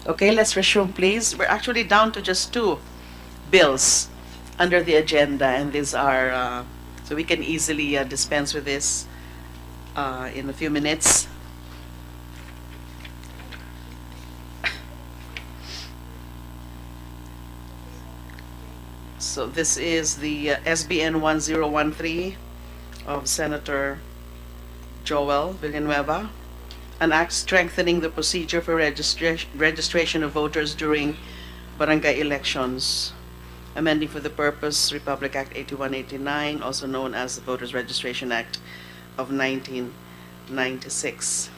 Okay, let's resume, please. We're actually down to just two bills under the agenda, and these are, so we can easily dispense with this in a few minutes. So this is the SBN 1013 of Senator Joel Villanueva, an act strengthening the procedure for registration of voters during barangay elections, amending for the purpose Republic Act 8189, also known as the Voters Registration Act of 1996.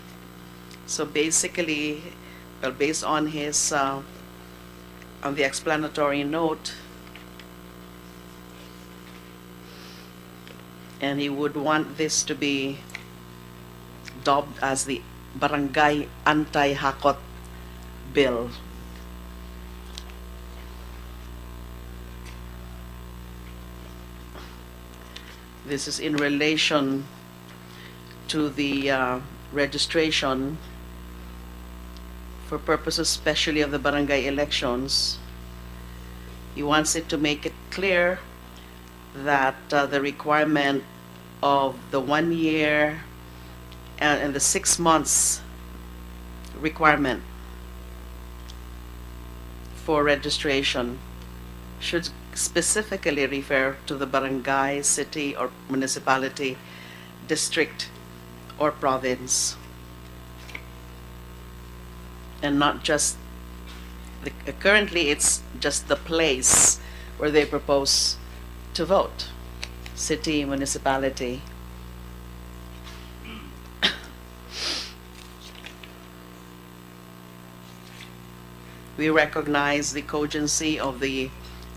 So basically, well, based on his, on the explanatory note, and he would want this to be dubbed as the Barangay Anti-Hakot Bill. This is in relation to the registration for purposes especially of the barangay elections. He wants it to make it clear that the requirement of the 1 year and the 6 months requirement for registration should specifically refer to the barangay, city, or municipality, district, or province, and not just currently it's just the place where they propose to vote, city, municipality. We recognize the cogency of the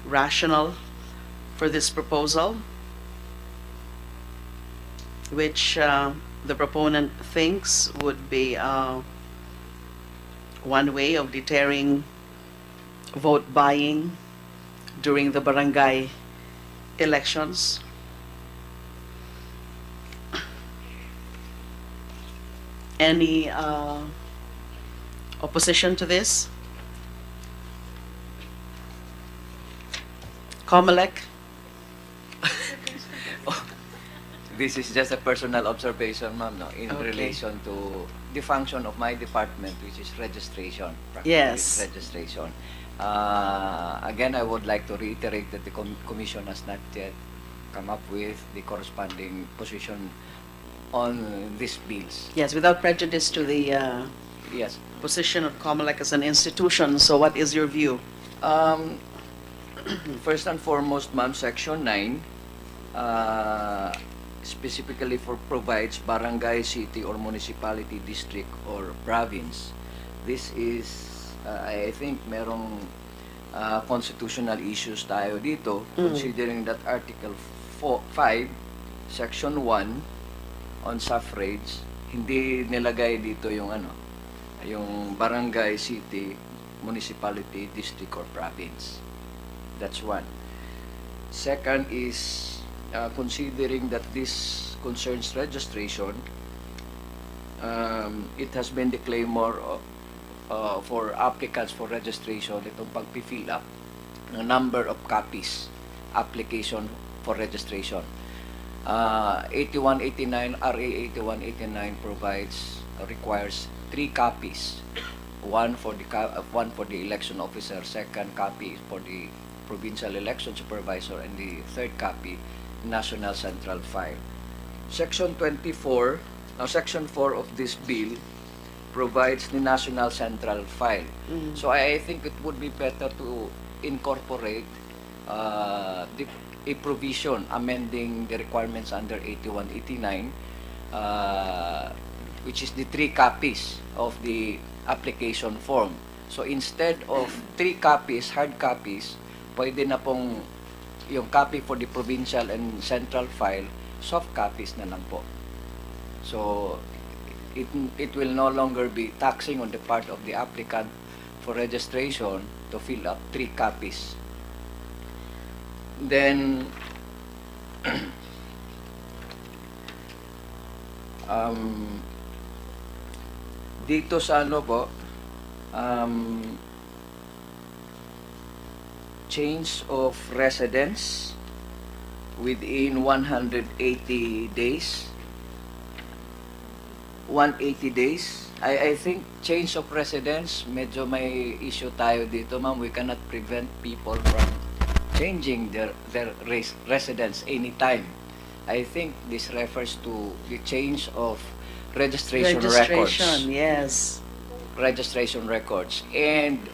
rationale for this proposal, which the proponent thinks would be one way of deterring vote buying during the barangay elections. Any opposition to this? Comelec? This is just a personal observation, ma'am, no, in Okay. relation to the function of my department, which is registration. Practically Yes. it's registration. Again, I would like to reiterate that the commission has not yet come up with the corresponding position on these bills. Yes, without prejudice to the Yes. position of Comelec as an institution. So what is your view? First and foremost, ma'am, Section 9 specifically provides barangay, city, or municipality, district, or province. This is, I think, merong constitutional issues tayo dito, considering that Article 5, Section 1 on suffrage, hindi nilagay dito yung yung barangay, city, municipality, district, or province. That's one. Second is, considering that this concerns registration, it has been the claimor for applicants for registration, itong pag-fill up ng number of copies application for registration. 8189, RA 8189 requires 3 copies. One for the election officer, second copy for the provincial election supervisor, and the third copy, National Central File. Section 24, Section 4 of this bill provides the National Central File. So I think it would be better to incorporate a provision amending the requirements under 8189, which is the 3 copies of the application form. So instead of 3 copies, hard copies, pwede na pong yung copy for the provincial and central file, soft copies na lang po. So it will no longer be taxing on the part of the applicant for registration to fill up 3 copies. Then dito sa change of residence within 180 days. 180 days. I think change of residence, medyo may issue tayo dito, ma'am. We cannot prevent people from changing their residence anytime. I think this refers to the change of registration records. Yes. Registration records. And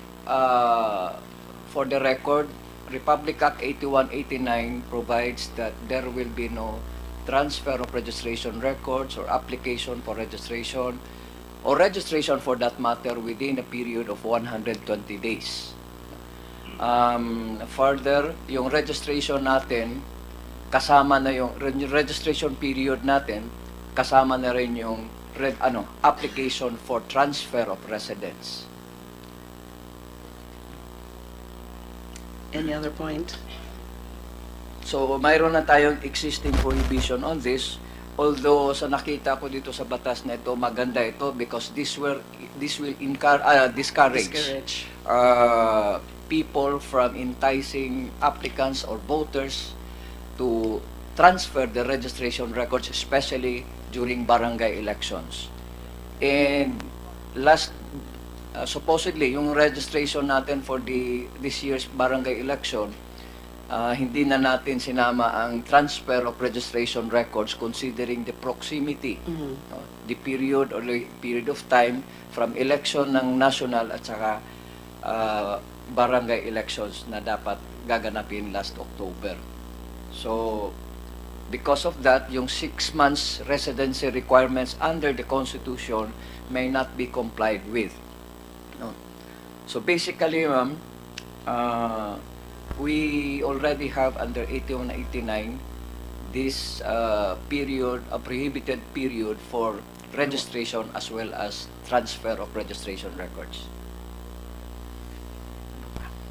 for the record, Republic Act 8189 provides that there will be no transfer of registration records or application for registration or registration for that matter within a period of 120 days. Further, yung registration natin, kasama na yung registration period natin, kasama na rin yung application for transfer of residence. Any other point? So, mayroon na tayong existing prohibition on this. Although, sa nakita ko dito sa batas na ito, maganda ito because this will discourage people from enticing applicants or voters to transfer the registration records, especially during barangay elections. And supposedly, yung registration natin for this year's barangay election, hindi na natin sinama ang transfer of registration records considering the proximity, the period or the period of time from election ng national at saka barangay elections na dapat gaganapin last October. So, because of that, yung 6 months residency requirements under the Constitution may not be complied with. No? So, basically, ma'am, we already have under 8189 this period, a prohibited period for registration as well as transfer of registration records.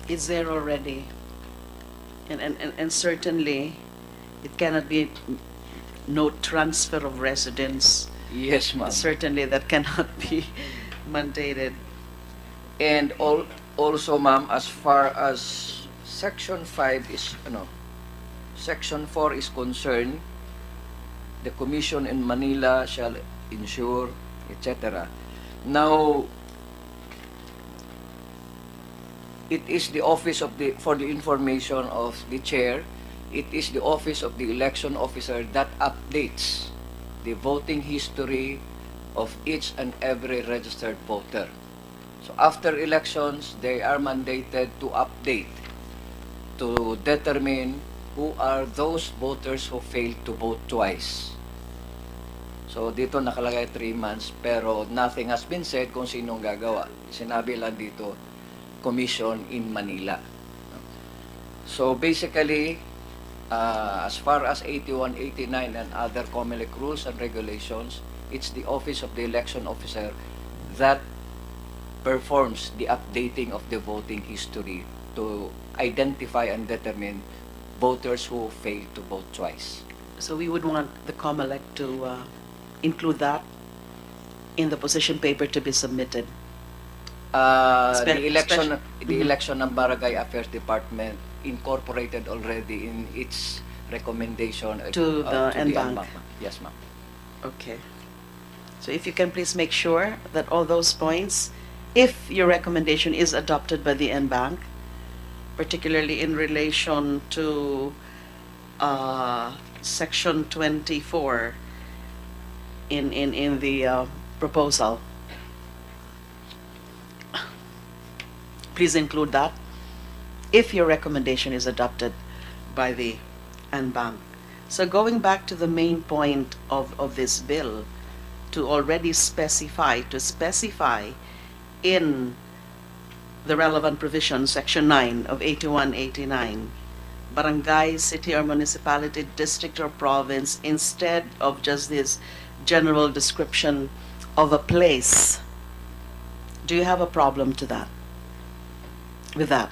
It's there already. And certainly, it cannot be no transfer of residence. Yes, ma'am. Certainly, that cannot be mandated. And also, ma'am, as far as Section 5 is, Section 4 is concerned, the Commission in Manila shall ensure, etc. Now, it is the office of for the information of the chair, it is the office of the election officer that updates the voting history of each and every registered voter. So after elections, they are mandated to update to determine who are those voters who failed to vote twice. So dito nakalagay 3 months pero nothing has been said kung sinong gagawa. Sinabi lang dito, Commission in Manila. So basically, as far as 8189 and other COMELEC rules and regulations, it's the office of the election officer that performs the updating of the voting history to identify and determine voters who failed to vote twice. So we would want the COMELEC to include that in the position paper to be submitted. The election ng Barangay Affairs Department incorporated already in its recommendation to the NBank. Yes, ma'am. Okay. So if you can please make sure that all those points, if your recommendation is adopted by the NBank, particularly in relation to Section 24 in the proposal, please include that if your recommendation is adopted by the NBank. So going back to the main point of this bill, to already specify in the relevant provision, Section 9 of 8189, barangay, city or municipality, district or province, instead of just this general description of a place. Do you have a problem to that? With that?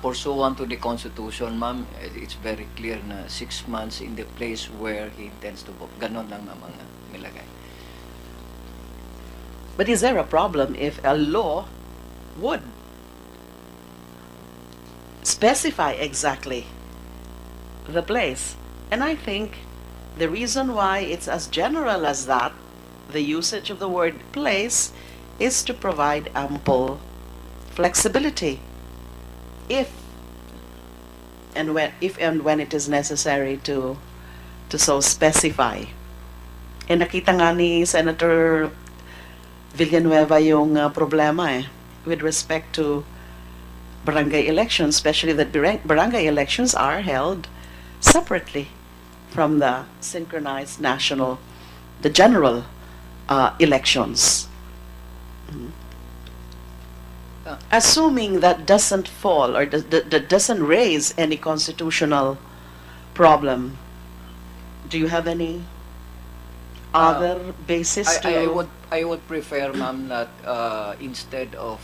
Pursuant to the Constitution, ma'am, it's very clear na 6 months in the place where he intends to vote. Ganon lang naman nilagay. But is there a problem if a law would specify exactly the place? And I think the reason why it's as general as that, the usage of the word place, is to provide ample flexibility if and when it is necessary to so specify. And nakita nga ni Senator Villanueva yung problema with respect to barangay elections, especially that barangay elections are held separately from the synchronized the general elections. Assuming that doesn't fall or that doesn't raise any constitutional problem, do you have any other basis to? I would prefer, ma'am, that instead of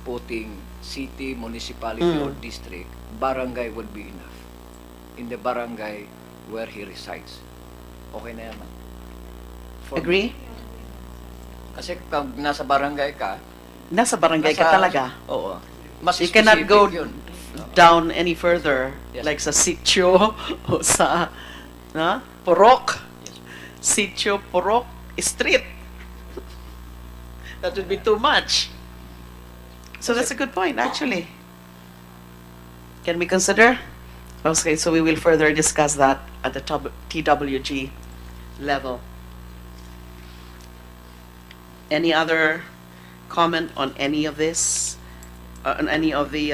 putting city, municipality, or district, barangay would be enough. In the barangay where he resides. Okay na yan, ma'am. Agree? Kasi pag nasa barangay ka, Nasa barangay ka talaga. Oo. Mas You cannot specific go yun. down any further, Yes. like sa sitio o sa Purok. Yes. Sitio, Purok, street. That would be too much. So that's a good point, actually. Can we consider? Okay, so we will further discuss that at the TWG level. Any other comment on any of this, on any of the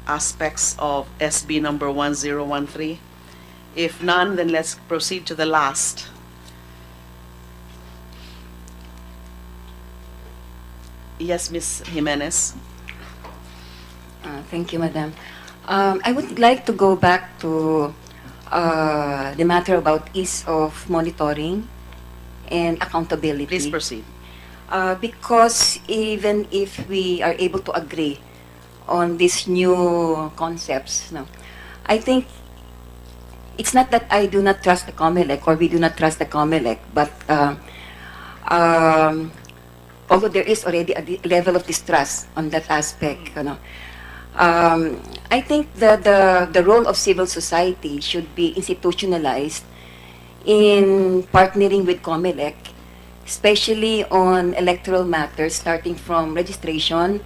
aspects of SB number 1013? If none, then let's proceed to the last. Yes, Ms. Jimenez. Thank you, Madam. I would like to go back to the matter about ease of monitoring and accountability. Please proceed. Because even if we are able to agree on these new concepts, no, I think it's not that I do not trust the COMELEC or we do not trust the COMELEC, but although there is already a level of distrust on that aspect, you know, I think the role of civil society should be institutionalized in partnering with COMELEC, especially on electoral matters, starting from registration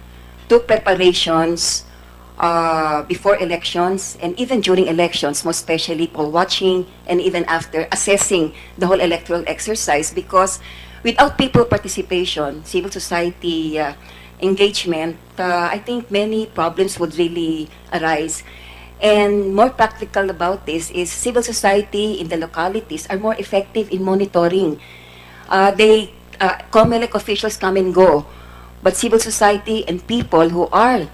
to preparations before elections and even during elections, most especially poll watching and even after assessing the whole electoral exercise, because without people participation, civil society engagement, I think many problems would really arise. And more practical about this is civil society in the localities are more effective in monitoring. COMELEC officials come and go, but civil society and people who are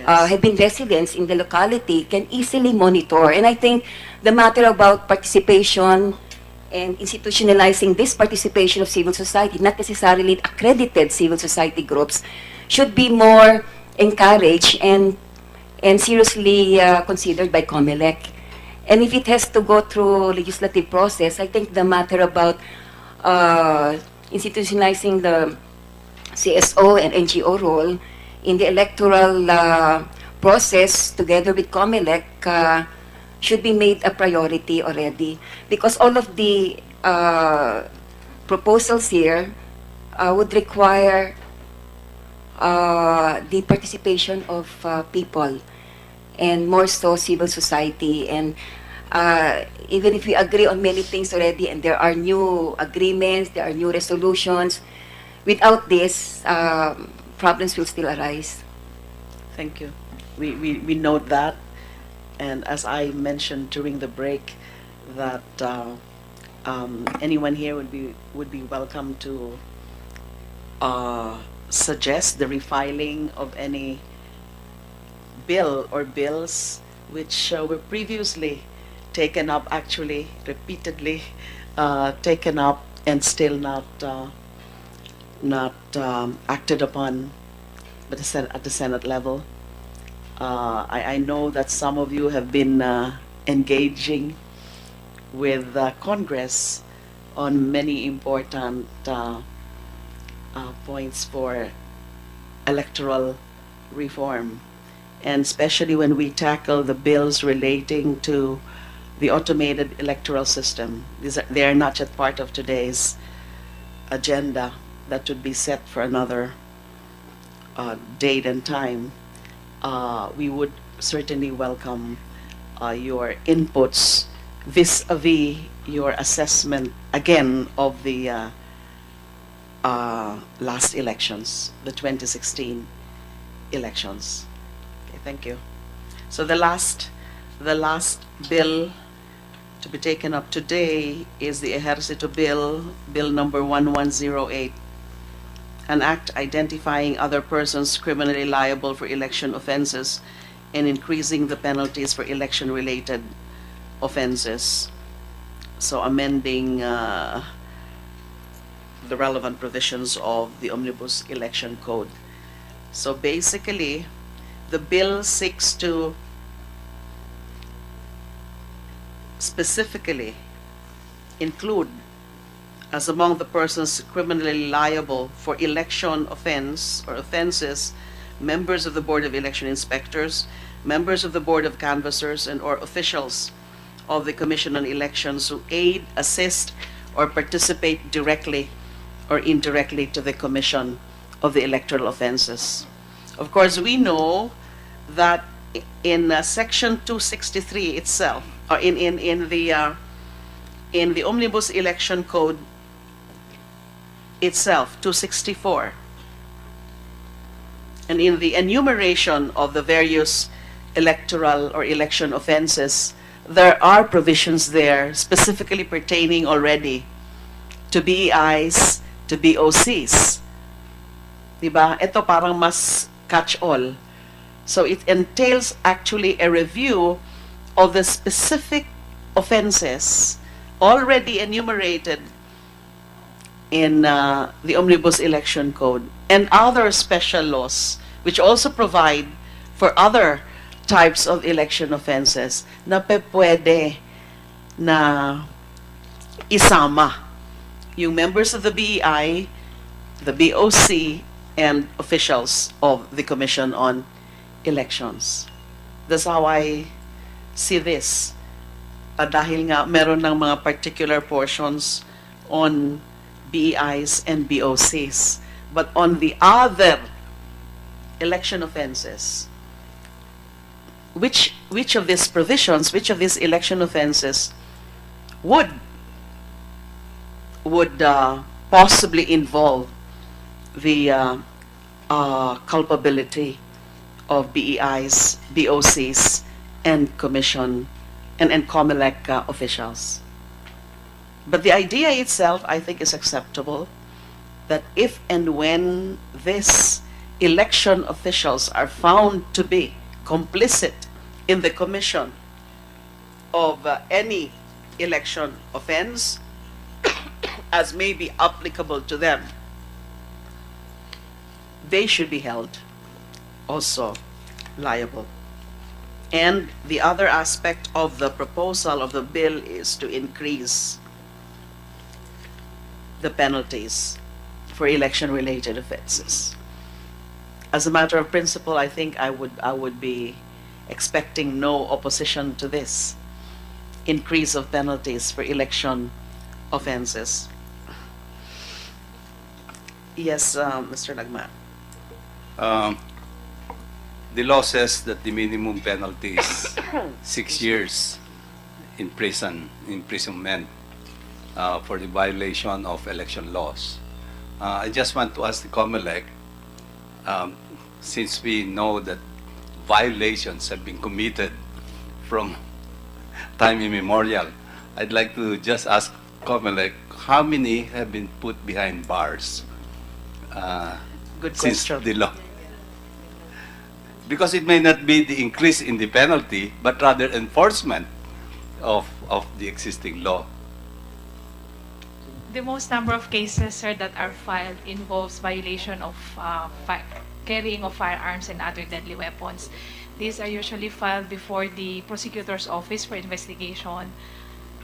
have been residents in the locality can easily monitor. And I think the matter about participation and institutionalizing this participation of civil society, not necessarily accredited civil society groups, should be more encouraged and seriously considered by COMELEC. And if it has to go through legislative process, I think the matter about institutionalizing the CSO and NGO role in the electoral process together with COMELEC should be made a priority already, because all of the proposals here would require the participation of people, and more so civil society. And even if we agree on many things already and there are new agreements, there are new resolutions, without this, problems will still arise. Thank you. We note that, and as I mentioned during the break, that anyone here would be welcome to suggest the refiling of any bill or bills which were previously taken up, actually repeatedly taken up and still not acted upon at the Senate level. I know that some of you have been engaging with Congress on many important points for electoral reform, and especially when we tackle the bills relating to the automated electoral system. They are not yet part of today's agenda. That would be set for another date and time. We would certainly welcome your inputs vis-a-vis your assessment again of the last elections, the 2016 elections. Okay, thank you. So the last bill to be taken up today is the Ejercito Bill, Bill number 1108, an act identifying other persons criminally liable for election offenses and increasing the penalties for election-related offenses. So amending the relevant provisions of the Omnibus Election Code. So basically, the bill seeks to specifically include as among the persons criminally liable for election offense or offenses members of the Board of Election Inspectors, members of the Board of Canvassers, and or officials of the Commission on Elections who aid, assist, or participate directly or indirectly to the commission of the electoral offenses. Of course, we know that in Section 263 itself, or in the Omnibus Election Code itself, 264, and in the enumeration of the various electoral or election offenses, there are provisions there specifically pertaining already to BEIs, to BOCs. Diba? Ito parang mas catch-all. So it entails actually a review of the specific offenses already enumerated in the Omnibus Election Code and other special laws which also provide for other types of election offenses na pwede na isama yung members of the BEI, the BOC, and officials of the Commission on Elections. That's how I see this. Dahil nga meron ng mga particular portions on BEIs and BOCs. But on the other election offenses, which of these provisions, which of these election offenses would possibly involve the culpability of BEIs, BOCs, and Commission and COMELEC officials. But the idea itself, I think, is acceptable, that if and when these election officials are found to be complicit in the commission of any election offense as may be applicable to them, they should be held also liable. And the other aspect of the proposal of the bill is to increase the penalties for election-related offenses. As a matter of principle, I think I would be expecting no opposition to this increase of penalties for election offenses. Yes, Mr. Lagman. The law says that the minimum penalty is 6 years in imprisonment for the violation of election laws. I just want to ask the COMELEC, since we know that violations have been committed from time immemorial, I'd like to just ask COMELEC, how many have been put behind bars Good since question. the law? Because it may not be the increase in the penalty, but rather enforcement of the existing law. The most number of cases, sir, that are filed involves violation of carrying of firearms and other deadly weapons. These are usually filed before the prosecutor's office for investigation.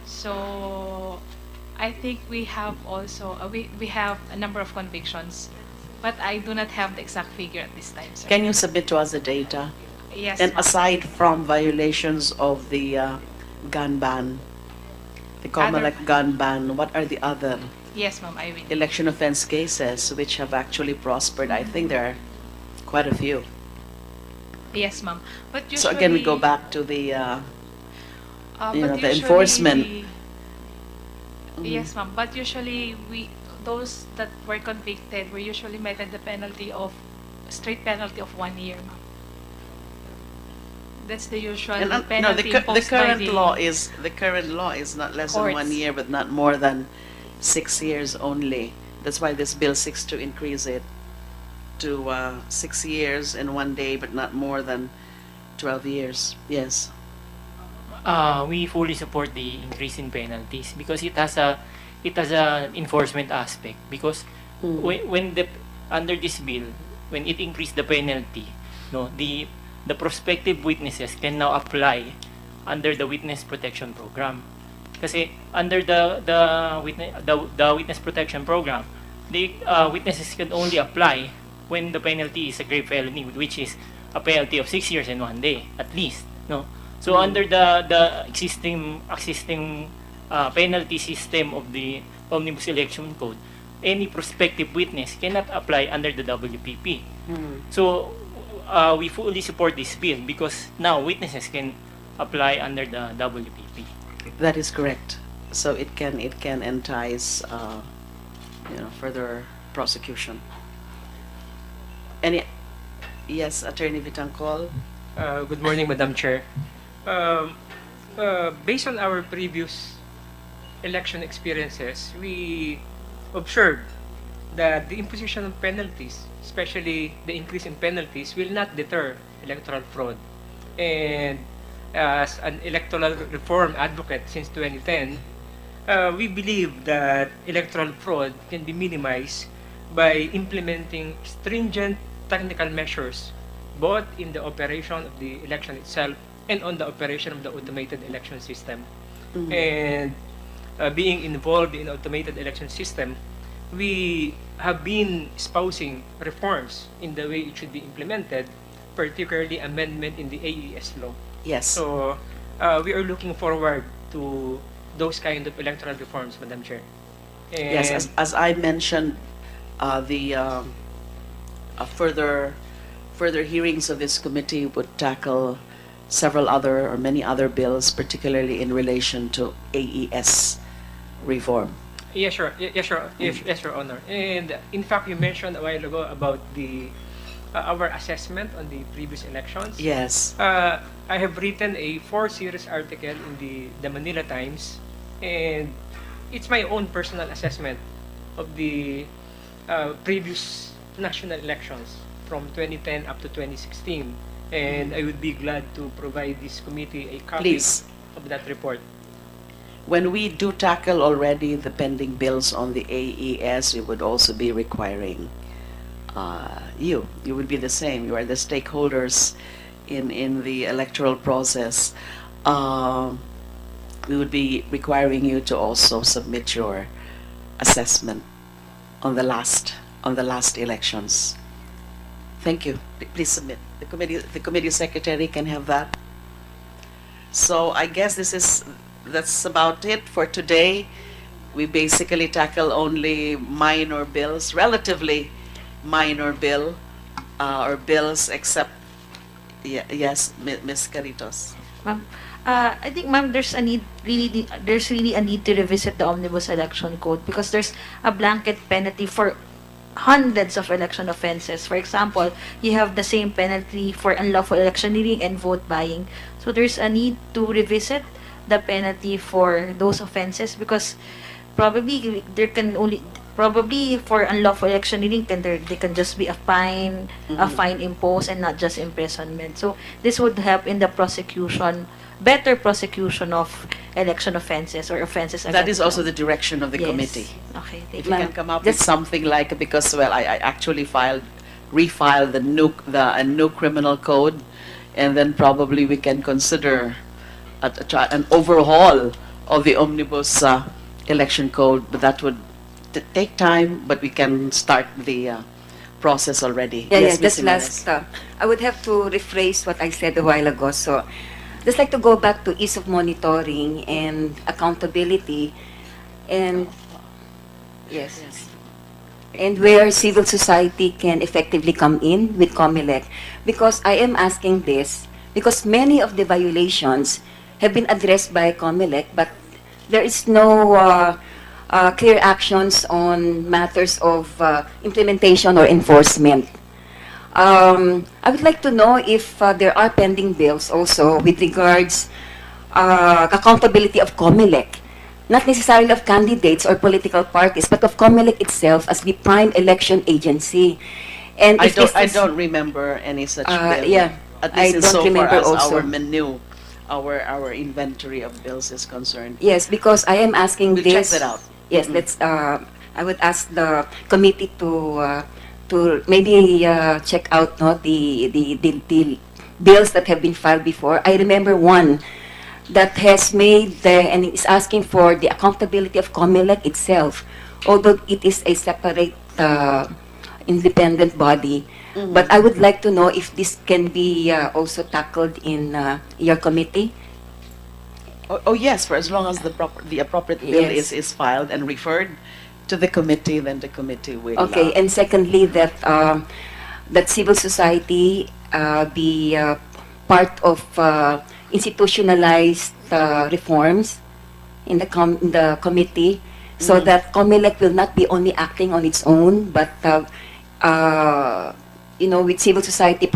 So I think we have also, we have a number of convictions, but I do not have the exact figure at this time, sir. Can you submit to us the data? Yes, And ma'am. aside from violations of the gun ban, the COMELEC gun ban, what are the other Yes, ma'am, I will. election offense cases which have actually prospered? I think there are quite a few. Yes, ma'am. But usually, So again, we go back to the you but know, the usually enforcement. Yes, ma'am. But usually, those that were convicted were usually meted the penalty of straight penalty of 1 year, ma'am. That's the usual And, no, penalty the imposed by current the law is not less than 1 courts. year, but not more than 6 years only. That's why this bill seeks to increase it to 6 years and 1 day, but not more than 12 years. Yes. We fully support the increase in penalties because it has an enforcement aspect. Because when the under this bill, when it increased the penalty, no, the prospective witnesses can now apply under the witness protection program. Kasi under the witness protection program, the witnesses can only apply when the penalty is a grave felony, which is a penalty of 6 years and 1 day at least, no. So under the existing penalty system of the Omnibus Election Code, any prospective witness cannot apply under the WPP. So we fully support this bill because now witnesses can apply under the WPP. That is correct. So it can entice further prosecution. Any yes, Attorney Vitangcol. Good morning, Madam Chair. Based on our previous election experiences, we observed that the imposition of penalties, especially the increase in penalties, will not deter electoral fraud. And as an electoral reform advocate since 2010, we believe that electoral fraud can be minimized by implementing stringent technical measures both in the operation of the election itself and on the operation of the automated election system. And being involved in automated election system, we have been espousing reforms in the way it should be implemented, particularly amendment in the AES law. Yes. So we are looking forward to those kind of electoral reforms, Madam Chair. And Yes, as I mentioned, the further hearings of this committee would tackle several other or many other bills, particularly in relation to AES reform. yes, sure. Yes, Your Honor. And in fact, you mentioned a while ago about the our assessment on the previous elections. Yes. I have written a 4-series article in the Manila Times, and it's my own personal assessment of the previous national elections from 2010 up to 2016. And I would be glad to provide this committee a copy Please. of that report. When we do tackle already the pending bills on the AES, we would also be requiring you would be the same. You are the stakeholders in the electoral process. We would be requiring you to also submit your assessment on the last elections. Thank you. Please submit. The committee secretary can have that. So I guess that's about it for today. We basically tackle only minor bills, relatively minor bill or bills, except yes, Ms. Caritos. Ma'am, I think, ma'am, there's really a need to revisit the Omnibus Election Code because there's a blanket penalty for hundreds of election offenses. For example, you have the same penalty for unlawful electioneering and vote buying. So there's a need to revisit the penalty for those offenses because probably for unlawful electioneering they can just be a fine imposed and not just imprisonment. So this would help in the better prosecution of election offenses or offenses against That is also law. the direction of the Yes. committee. Okay, thank If you. you can come up with something like, because well, I actually refiled the new criminal code, and then probably we can consider an overhaul of the omnibus election code, but that would take time, but we can start the process already. Yeah, Yes, yeah, Ms. just last, I would have to rephrase what I said a while ago. So, just like to go back to ease of monitoring and accountability, and yes, and where civil society can effectively come in with COMELEC. Because I am asking this, because many of the violations have been addressed by COMELEC, but there is no clear actions on matters of implementation or enforcement. I would like to know if there are pending bills also with regards accountability of COMELEC, not necessarily of candidates or political parties, but of COMELEC itself as the prime election agency. And if this I is- don't remember any such bill. yeah, At I least in don't so far remember as also. our menu, our inventory of bills is concerned. Yes, because I am asking We'll check this. that out. Yes, Mhm. let's. I would ask the committee to maybe check out the bills that have been filed before. I remember one that has made and is asking for the accountability of COMELEC itself, although it is a separate independent body. Mhm. But I would like to know if this can be also tackled in your committee. Oh, yes, for as long as the appropriate bill Yes. is filed and referred to the committee, then the committee will. Okay, and secondly, that that civil society be part of institutionalized reforms in the committee, so Mhm. that COMELEC will not be only acting on its own, but with civil society